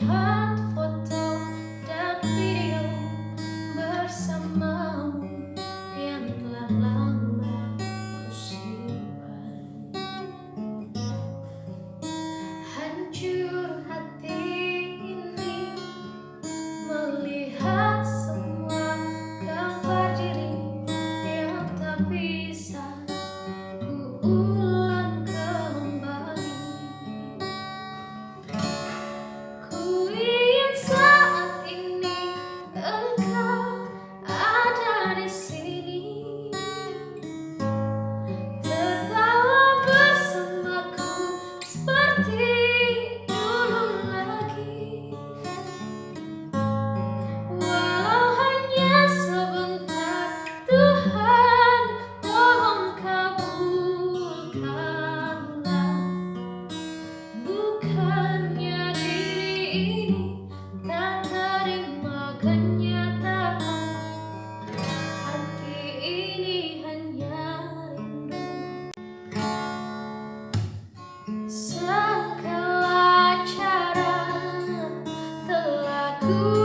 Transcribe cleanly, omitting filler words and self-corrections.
melihat foto dan video bersamamu yang telah lama ku simpan. Hancur hati ini melihat semua gambar diri yang tak bisa ku ulang kembali. Ku ingin saat ini engkau ada di sini, tertawa bersamaku seperti dulu lagi. Walau hanya sebentar, Tuhan tolong kabulkanlah. Bukannya diri ini tak terima kenyataan, hati ini hanya rindu. Segala cara telah ku